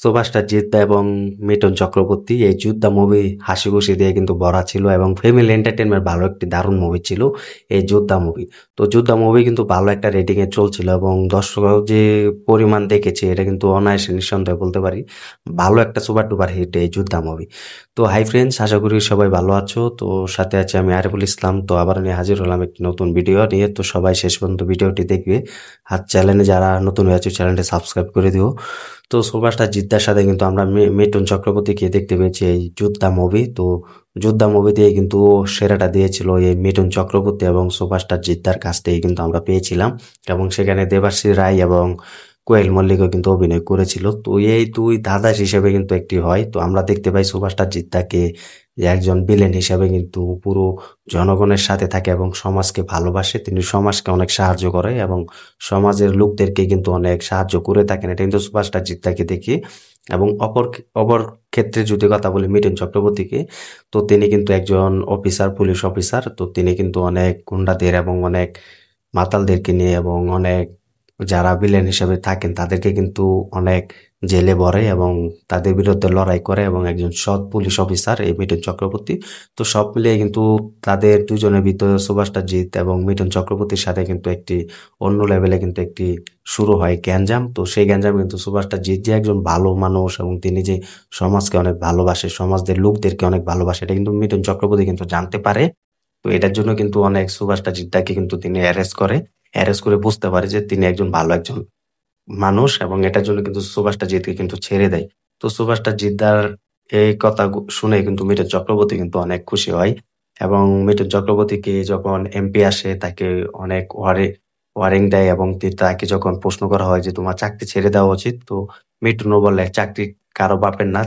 সুভাষটা জিদ্দা এবং মিঠুন চক্রবর্তী এই যোদ্ধা মুভি হাসি খুশি দিয়ে কিন্তু ভরা ছিল এবং ফ্যামিলি এন্টারটেনমেন্ট ভালো একটি দারুণ মুভি ছিল এই যোদ্ধা মুভি। তো যোদ্ধা মুভি কিন্তু ভালো একটা রেটিং এ চলছিল এবং দর্শকরাও যে পরিমাণ দেখেছে এটা কিন্তু অনায়াসে নিঃসন্দেহে বলতে পারি ভালো একটা সুপার ডুপার হিট এই যোদ্ধা মুভি। তো হাই ফ্রেন্ডস, আশা করি সবাই ভালো আছো। তো সাথে আছে আমি আরিফুল ইসলাম। তো আবার নিয়ে হাজির হলাম একটি নতুন ভিডিও নিয়ে। তো সবাই শেষ পর্যন্ত ভিডিওটি দেখবে আর চ্যানেলে যারা নতুন হয়ে আছে চ্যানেলটি সাবস্ক্রাইব করে দিও। তো সুভাষটা জিদ্দার সাথে কিন্তু আমরা মিঠুন চক্রবর্তীকে দেখতে পেয়েছি এই যোদ্ধা মুভি। তো যোদ্ধা মুভি দিয়ে কিন্তু সেরাটা দিয়েছিল এই মিঠুন চক্রবর্তী এবং সুভাষটা জিদ্দার কাছ থেকে কিন্তু আমরা পেয়েছিলাম এবং সেখানে দেবাশ্রী রায় এবং কোয়েল মল্লিকও কিন্তু অভিনয় করেছিল। তো এই দুই দাদা হিসেবে কিন্তু একটি হয়। তো আমরা দেখতে পাই সুভাষটা জিদ্দাকে যে একজন ভিলেন হিসেবে কিন্তু পুরো জনগণের সাথে থাকে এবং সমাজকে ভালোবাসে। তিনি সমাজকে অনেক সাহায্য করে এবং সমাজের লোকদেরকে কিন্তু অনেক সাহায্য করে থাকেন। এটা কিন্তু সুভাষটা জিদ্দাকে দেখি। এবং অপর ক্ষেত্রে যদি কথা বলি মিঠুন চক্রবর্তীকে, তো তিনি কিন্তু একজন অফিসার, পুলিশ অফিসার। তো তিনি কিন্তু অনেক গুন্ডাদের এবং অনেক মাতালদেরকে নিয়ে এবং অনেক যারা ভিলেন হিসেবে থাকেন তাদেরকে কিন্তু অনেক জেলে ভরে এবং তাদের বিরুদ্ধে লড়াই করে এবং একজন সৎ পুলিশ অফিসার এই মিঠুন চক্রবর্তী। তো সব মিলিয়ে কিন্তু তাদের দুজনের ভিতরে সুভাষটা জিৎ এবং মিঠুন চক্রবর্তীর সাথে কিন্তু একটি অন্য লেভেলে কিন্তু একটি শুরু হয় গ্যাঞ্জাম। তো সেই গ্যাঞ্জাম কিন্তু সুভাষটা জিৎ যে একজন ভালো মানুষ এবং তিনি যে সমাজকে অনেক ভালোবাসে, সমাজের লোকদেরকে অনেক ভালোবাসে, এটা কিন্তু মিঠুন চক্রবর্তী কিন্তু জানতে পারে। তো এটার জন্য কিন্তু অনেক সুভাষটা জিদ্দাকে কিন্তু তিনি অ্যারেস্ট করে বুঝতে পারে যে তিনি একজন ভালো একজন মানুষ এবং এটার জন্য কিন্তু সুভাষটা জিতকে কিন্তু ছেড়ে দেয়। তো সুভাষটা জিদ্দার এই কথা শুনে কিন্তু মিঠুন চক্রবর্তী কিন্তু অনেক খুশি হয় এবং মিঠুন চক্রবর্তীকে যখন এমপি আসে তাকে অনেক ওয়ারিং দেয় এবং তাকে যখন প্রশ্ন করা হয় যে তোমার চাকরি ছেড়ে দেওয়া উচিত, তো মিঠুনও বলে চাকরি কারো বাপের না,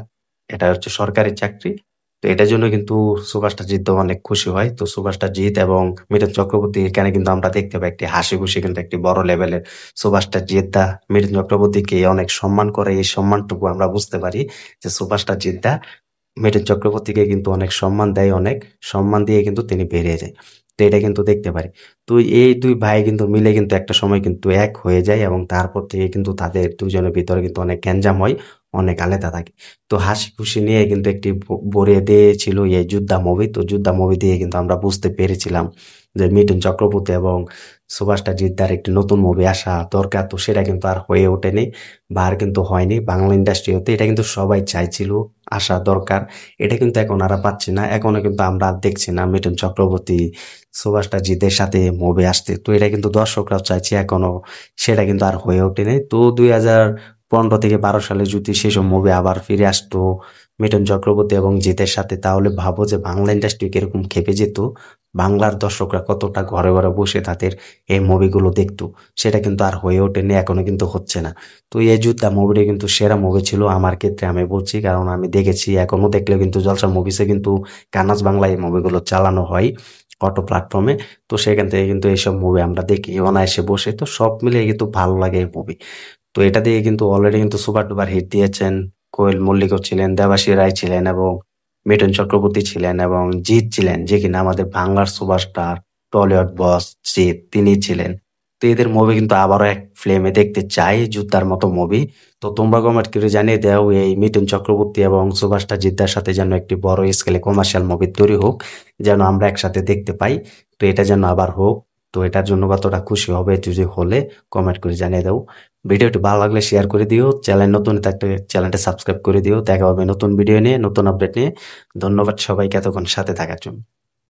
এটা হচ্ছে সরকারি চাকরি। তো এটার জন্য কিন্তু সুভাষটা জিত অনেক খুশি হয়। তো সুভাষটা জিত এবং মিঠুন চক্রবর্তী এখানে কিন্তু আমরা দেখতে পাই একটি হাসি খুশি কিন্তু একটি বড় লেভেলের সুভাষটা জিদ্দা মিঠুন চক্রবর্তীকে অনেক সম্মান করে। এই সম্মানটুকু আমরা বুঝতে পারি যে সুভাষটা জিদ্দা মিঠুন চক্রবর্তীকে কিন্তু অনেক সম্মান দেয়, অনেক সম্মান দিয়ে কিন্তু তিনি বেরিয়ে যায়। তো এটা কিন্তু দেখতে পারি। তো এই দুই ভাই কিন্তু মিলে কিন্তু একটা সময় কিন্তু এক হয়ে যায় এবং তারপর থেকে কিন্তু তাদের দুজনের ভিতরে কিন্তু অনেক গ্যাঞ্জাম হয়, অনেক আলাদা থাকে। তো হাসি খুশি নিয়ে কিন্তু একটি ভরিয়ে দিয়েছিল এই যোদ্ধা মুভি। তো যোদ্ধা মুভি দিয়ে কিন্তু আমরা বুঝতে পেরেছিলাম যে মিঠুন চক্রবর্তী এবং সুভাষটা জিদ্দার একটি নতুন মুভি আসা দরকার। তো সেটা কিন্তু আর হয়ে ওঠেনি বা আর কিন্তু হয়নি বাংলা ইন্ডাস্ট্রি হতে। এটা কিন্তু সবাই চাইছিল আসা দরকার, এটা কিন্তু এখন আর পাচ্ছি না। এখনো কিন্তু আমরা আর দেখছি না মিঠুন চক্রবর্তী সুভাষটা জিতের সাথে মুভি আসতে। তো এটা কিন্তু দর্শকরাও চাইছে এখনো, সেটা কিন্তু আর হয়ে ওঠেনি। তো 2015 থেকে 12 সালে যদি সেসব মুভি আবার ফিরে আসতো মিঠুন চক্রবর্তী এবং জিতের সাথে, তাহলে ভাবো যে বাংলা ইন্ডাস্ট্রি কিরকম খেপে যেত, বাংলার দর্শকরা কতটা ঘরে ঘরে বসে তাদের এই মুভিগুলো দেখতো। সেটা কিন্তু আর হয়ে ওঠেনি, এখনো কিন্তু হচ্ছে না। তো এই যোদ্ধা মুভিটা কিন্তু সেরা মুভি ছিল আমার ক্ষেত্রে আমি বলছি, কারণ আমি দেখেছি। এখনো দেখলে কিন্তু জলসা মুভিসে কিন্তু কানাজ বাংলা এই মুভিগুলো চালানো হয় অটো প্ল্যাটফর্মে। তো সেখান থেকে কিন্তু এইসব মুভি আমরা দেখি অনায়াসে বসে। তো সব মিলিয়ে কিন্তু ভালো লাগে এই মুভি। তো এটা দিয়ে কিন্তু অলরেডি কিন্তু সুপার ডুপার হিট দিয়েছেন। কোয়েল মল্লিকও ছিলেন, দেবাশী রায় ছিলেন এবং মিঠুন চক্রবর্তী ছিলেন এবং জিৎ ছিলেন, যে কিনা আমাদের বাংলার সুপারস্টার টলিউড বস জিৎ তিনি ছিলেন। তো এদের মুভি কিন্তু আবারও এক ফ্লেমে দেখতে চাই, যুদ্ধার মতো মুভি। তো তোমরা কমেন্ট করে জানিয়ে দাও এই মিঠুন চক্রবর্তী এবং সুভাষটা জিদ্দার সাথে যেন একটি বড় স্কেলে কমার্শিয়াল মুভি তৈরি হোক, যেন আমরা একসাথে দেখতে পাই। তো এটা যেন আবার হোক। তো এটার জন্য কতটা খুশি হবে যদি হলে কমেন্ট করে জানিয়ে দাও। ভিডিওটি ভালো লাগলে শেয়ার করে দিও, চ্যানেল নতুন থাকলে চ্যানেলটা সাবস্ক্রাইব করে দিও। দেখা হবে নতুন ভিডিও নিয়ে, নতুন আপডেট নিয়ে। ধন্যবাদ সবাইকে এতক্ষণ সাথে থাকার জন্য।